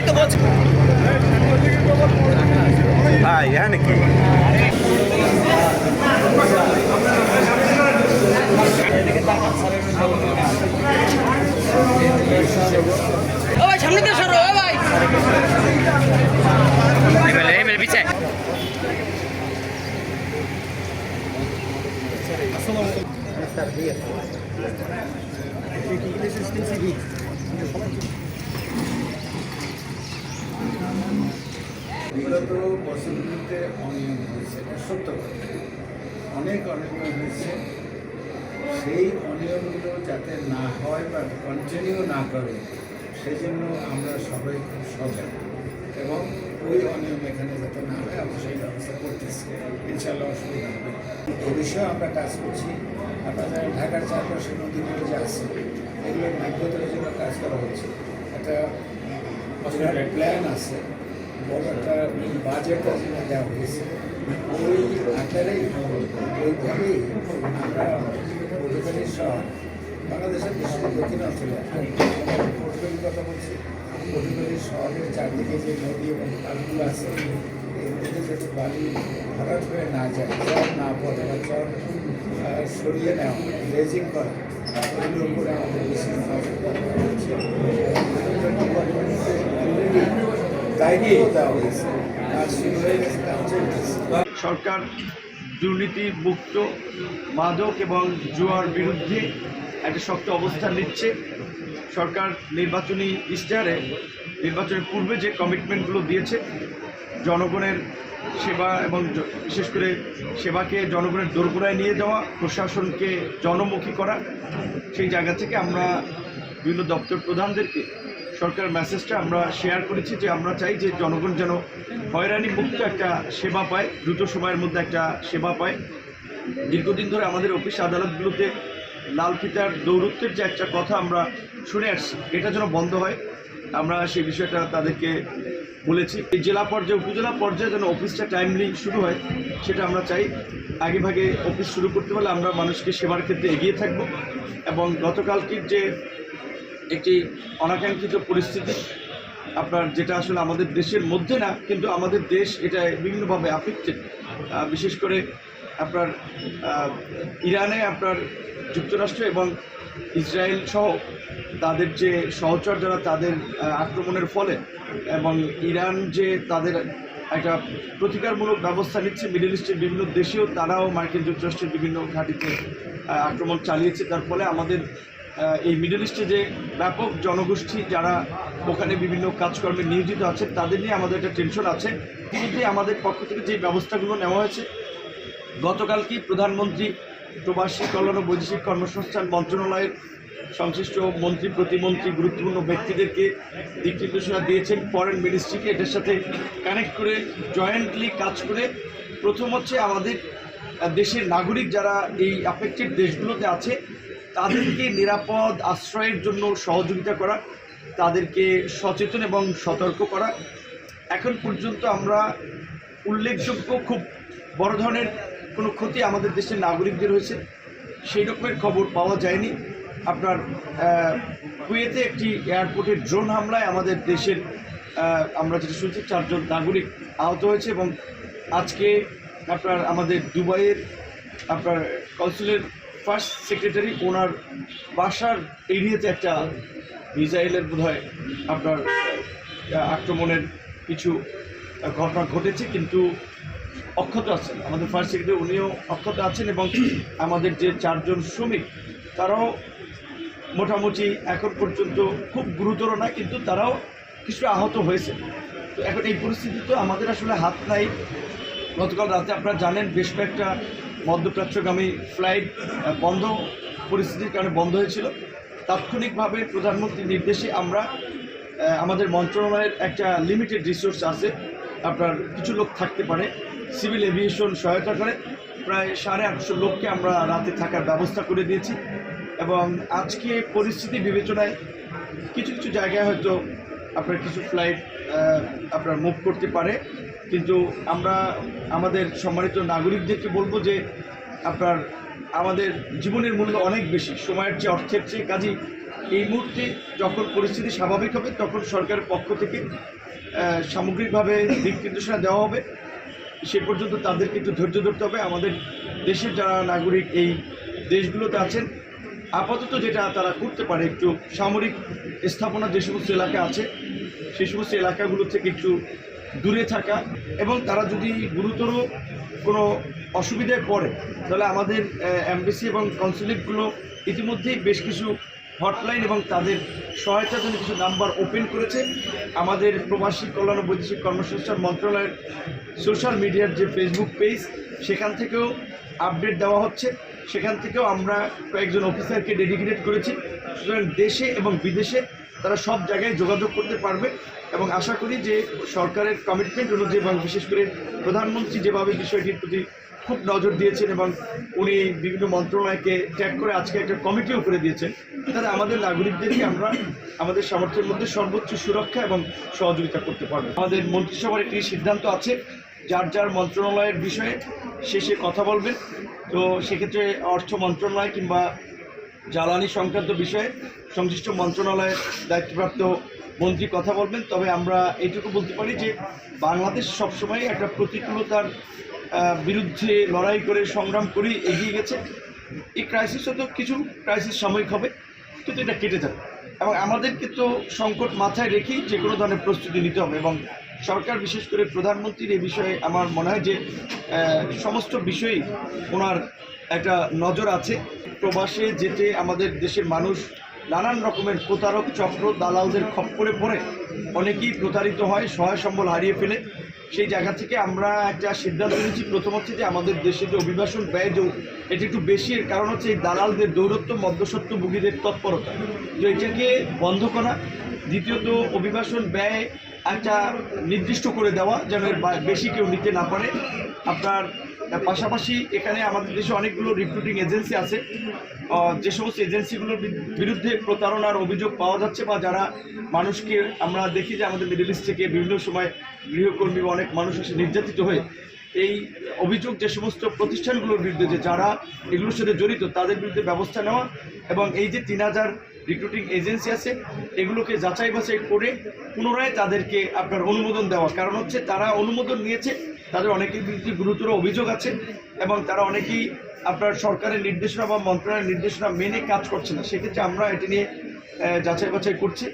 তো বলছি ভাই হ্যাঁ নাকি ও ভাই সামনে দিয়ে সরো ও ভাই এমএল পিছে বিগত বছরগুলিতে অনিয়ম হয়েছে, এটা সত্য কথা। অনেক অনিয়ম হয়েছে, সেই অনিয়মগুলো যাতে না হয় বা কন্টিনিউ না করে সেই জন্য আমরা সবাই খুব সজাগ এবং ওই অনিয়ম এখানে যাতে না হয় আমরা সেই ব্যবস্থা করতেছি। ইনশাল্লাহ অসুবিধা হবে না। এ বিষয়ে আমরা কাজ করছি। আপনারা জানেন ঢাকার চারপাশে নদীগুলো যে আছে এগুলো ন্যায্যতার জন্য কাজ করা হচ্ছে। একটা প্ল্যান আছে, বড় একটা বাজেট যেটা দেওয়া হয়েছে ওই আকারেই ওইভাবেই আমরা পটুয়াখালী শহর বাংলাদেশের বিশেষ দক্ষিণাঞ্চলে পটুয়াখালীর কথা বলছি। পটুয়াখালী শহরের চারদিকে যে নদী এবং খালগুলো আছে এর মধ্যে যাতে বালি ভরাট হয়ে না যায়, চর না পড়ে বা চর সরিয়ে নেওয়া, রেজিং করা, এগুলোর উপরে আমাদের বিশেষ নজর দেওয়া হচ্ছে। দায়িত্ব দেওয়া হয়েছে, কাজ শুরু হয়ে গেছে, কাজ চলতেছে। সরকার দুর্নীতি মুক্ত মাদক এবং জুয়ার বিরুদ্ধে একটা শক্ত অবস্থান নিচ্ছে। সরকার নির্বাচনী ইশতেহারে নির্বাচনের পূর্বে যে কমিটমেন্টগুলো দিয়েছে জনগণের সেবা এবং বিশেষ করে সেবাকে জনগণের দোরগোড়ায় নিয়ে যাওয়া, প্রশাসনকে জনমুখী করা, সেই জায়গা থেকে আমরা বিভিন্ন দপ্তর প্রধানদেরকে সরকার মেসেজটা আমরা শেয়ার করেছি যে আমরা চাই যে জনগণ যেন হয়রানি মুক্ত একটা সেবা পায়, দ্রুত সময়ের মধ্যে একটা সেবা পায়। দীর্ঘদিন ধরে আমাদের অফিস আদালতগুলোতে লাল ফিতার দৌরত্বের যে একটা কথা আমরা শুনে আসছি, এটা যেন বন্ধ হয়। আমরা সেই বিষয়টা তাদেরকে বলেছি। এই জেলা পর্যায়ে উপজেলা পর্যায়ে যেন অফিসটা টাইমলি শুরু হয় সেটা আমরা চাই। আগেভাগে অফিস শুরু করতে পারলে আমরা মানুষকে সেবার ক্ষেত্রে এগিয়ে থাকব। এবং গতকালকের যে একটি অনাকাঙ্ক্ষিত পরিস্থিতি আপনার, যেটা আসলে আমাদের দেশের মধ্যে না, কিন্তু আমাদের দেশ এটা বিভিন্নভাবে আফেক্টেড। বিশেষ করে আপনার ইরানে আপনার যুক্তরাষ্ট্র এবং ইসরায়েল সহ তাদের যে সহচর যারা তাদের আক্রমণের ফলে এবং ইরান যে তাদের একটা প্রতিকারমূলক ব্যবস্থা নিচ্ছে, মিডল ইস্টের বিভিন্ন দেশেও তারাও মার্কিন যুক্তরাষ্ট্রের বিভিন্ন ঘাঁটিতে আক্রমণ চালিয়েছে। তার ফলে আমাদের এই মিডল ইস্টে যে ব্যাপক জনগোষ্ঠী যারা ওখানে বিভিন্ন কাজকর্মে নিয়োজিত আছে তাদের নিয়ে আমাদের একটা টেনশন আছে। কিন্তু আমাদের পক্ষ থেকে যে ব্যবস্থাগুলো নেওয়া হয়েছে, গতকালকেই প্রধানমন্ত্রী প্রবাসী কল্যাণ ও বৈদেশিক কর্মসংস্থান মন্ত্রণালয়ের সংশ্লিষ্ট মন্ত্রী প্রতিমন্ত্রী গুরুত্বপূর্ণ ব্যক্তিদেরকে দিক নির্দেশনা দিয়েছেন, ফরেন মিনিস্ট্রিকে এটার সাথে কানেক্ট করে জয়েন্টলি কাজ করে প্রথম হচ্ছে আমাদের দেশের নাগরিক যারা এই অ্যাফেক্টেড দেশগুলোতে আছে তাদেরকে নিরাপদ আশ্রয়ের জন্য সহযোগিতা করা, তাদেরকে সচেতন এবং সতর্ক করা। এখন পর্যন্ত আমরা উল্লেখযোগ্য খুব বড় ধরনের কোনো ক্ষতি আমাদের দেশের নাগরিকদের হয়েছে সেই রকমের খবর পাওয়া যায়নি। আপনার কুয়েতে একটি এয়ারপোর্টের ড্রোন হামলায় আমাদের দেশের আমরা যেটা শুনছি 4 জন নাগরিক আহত হয়েছে। এবং আজকে আপনার আমাদের দুবাইয়ের আপনার কাউন্সিলের ফার্স্ট সেক্রেটারি ওনার বাসার এরিয়াতে একটা মিসাইলের বোধহয় আপনার আক্রমণের কিছু ঘটনা ঘটেছে, কিন্তু অক্ষত আছেন আমাদের ফার্স্ট সেক্রেটারি, উনিও অক্ষত আছেন। এবং আমাদের যে 4 জন শ্রমিক তারাও মোটামুটি এখন পর্যন্ত খুব গুরুতর না, কিন্তু তারাও কিছু আহত হয়েছে। তো এখন এই পরিস্থিতিতে আমাদের আসলে হাত নাই। গতকাল রাতে আপনারা জানেন বেশ কয়েকটা মধ্যপ্রাচ্যগামী ফ্লাইট বন্ধ, পরিস্থিতির কারণে বন্ধ হয়েছিল। তাৎক্ষণিকভাবে প্রধানমন্ত্রীর নির্দেশে আমরা আমাদের মন্ত্রণালয়ের একটা লিমিটেড রিসোর্স আছে, আপনার কিছু লোক থাকতে পারে, সিভিল এভিয়েশন সহায়তা করে প্রায় 850 লোককে আমরা রাতে থাকার ব্যবস্থা করে দিয়েছি। এবং আজকে পরিস্থিতি বিবেচনায় কিছু কিছু জায়গায় হয়তো আপনার কিছু ফ্লাইট আপনার মুভ করতে পারে, কিন্তু আমরা আমাদের সম্মানিত নাগরিকদেরকে বলবো যে আপনার আমাদের জীবনের মূল্য অনেক বেশি, সময়ের চেয়ে অর্থের চেয়ে। কাজেই এই মুহূর্তে যখন পরিস্থিতি স্বাভাবিক হবে তখন সরকারের পক্ষ থেকে সামগ্রিকভাবে দিক নির্দেশনা দেওয়া হবে। সে পর্যন্ত তাদেরকে একটু ধৈর্য ধরতে হবে। আমাদের দেশের যারা নাগরিক এই দেশগুলোতে আছেন, আপাতত যেটা তারা করতে পারে, একটু সামরিক স্থাপনা যে সমস্ত এলাকা আছে সেই সমস্ত এলাকাগুলো থেকে একটু দূরে থাকা, এবং তারা যদি গুরুতর কোনো অসুবিধায় পড়ে তাহলে আমাদের এমবেসি এবং কনসুলেটগুলো ইতিমধ্যেই বেশ কিছু হটলাইন এবং তাদের সহায়তার জন্য কিছু নাম্বার ওপেন করেছে। আমাদের প্রবাসী কল্যাণ ও বৈদেশিক কর্মসংস্থান মন্ত্রণালয়ের সোশ্যাল মিডিয়ার যে ফেসবুক পেজ, সেখান থেকেও আপডেট দেওয়া হচ্ছে। সেখান থেকেও আমরা কয়েকজন অফিসারকে ডেডিকেটেড করেছি। সুতরাং দেশে এবং বিদেশে তারা সব জায়গায় যোগাযোগ করতে পারবে, এবং আশা করি যে সরকারের কমিটমেন্ট অনুযায়ী এবং বিশেষ করে প্রধানমন্ত্রী যেভাবে বিষয়টির প্রতি খুব নজর দিয়েছেন এবং উনি বিভিন্ন মন্ত্রণালয়কে ট্যাগ করে আজকে একটা কমিটিও করে দিয়েছেন, তাহলে আমাদের নাগরিকদেরকে আমরা আমাদের সামর্থ্যের মধ্যে সর্বোচ্চ সুরক্ষা এবং সহযোগিতা করতে পারবো। আমাদের মন্ত্রিসভার একটি সিদ্ধান্ত আছে, যার যার মন্ত্রণালয়ের বিষয়ে শেষে কথা বলবেন। তো সেক্ষেত্রে অর্থ মন্ত্রণালয় কিংবা জ্বালানি সংক্রান্ত বিষয়ে সংশ্লিষ্ট মন্ত্রণালয়ের দায়িত্বপ্রাপ্ত মন্ত্রী কথা বলবেন। তবে আমরা এইটুকু বলতে পারি যে বাংলাদেশ সবসময় একটা প্রতিকূলতার বিরুদ্ধে লড়াই করে সংগ্রাম করে এগিয়ে গেছে। এই ক্রাইসিস হয়তো কিছু ক্রাইসিস সাময়িক হবে, কিন্তু এটা কেটে যাবে, এবং আমাদেরকে তো সংকট মাথায় রেখেই যে কোনো ধরনের প্রস্তুতি নিতে হবে। এবং সরকার, বিশেষ করে প্রধানমন্ত্রীর এই বিষয়ে আমার মনে হয় যে সমস্ত বিষয়েই ওনার একটা নজর আছে। প্রবাসে যেতে আমাদের দেশের মানুষ নানান রকমের প্রতারক চক্র, দালালদের খপ্পরে পড়ে অনেকেই প্রতারিত হয়, সহায় সম্বল হারিয়ে ফেলে। সেই জায়গা থেকে আমরা একটা সিদ্ধান্ত নিয়েছি, প্রথম হচ্ছে যে আমাদের দেশে যে অভিবাসন ব্যয় যে এটি একটু বেশি, এর কারণ হচ্ছে এই দালালদের দৌরত্ব, মধ্যস্বত্বভোগীদের তৎপরতা, তো এটাকে বন্ধ করা। দ্বিতীয়ত অভিবাসন ব্যয় একটা নির্দিষ্ট করে দেওয়া, যেন এর বেশি কেউ নিতে না পারে। আপনার পাশাপাশি এখানে আমাদের দেশে অনেকগুলো রিক্রুটিং এজেন্সি আছে, যে সমস্ত এজেন্সিগুলোর বিরুদ্ধে প্রতারণার অভিযোগ পাওয়া যাচ্ছে, বা যারা মানুষকে আমরা দেখি যে আমাদের মিডল ইস্ট থেকে বিভিন্ন সময় গৃহকর্মী বা অনেক মানুষ এসে নির্যাতিত হয়ে, এই অভিযোগ যে সমস্ত প্রতিষ্ঠানগুলোর বিরুদ্ধে যে যারা এগুলোর সাথে জড়িত তাদের বিরুদ্ধে ব্যবস্থা নেওয়া, এবং এই যে 3000 রিক্রুটিং এজেন্সি আছে এগুলোকে যাচাই বাছাই করে পুনরায় তাদেরকে আপনার অনুমোদন দেওয়া। কারণ হচ্ছে তারা অনুমোদন নিয়েছে, তাদের অনেকের বিরুদ্ধে গুরুতর অভিযোগ আছে, এবং তারা অনেকেই আপনার সরকারের নির্দেশনা বা মন্ত্রণালয়ের নির্দেশনা মেনে কাজ করছে না। সেক্ষেত্রে আমরা এটি নিয়ে যাচাই বাছাই করছি।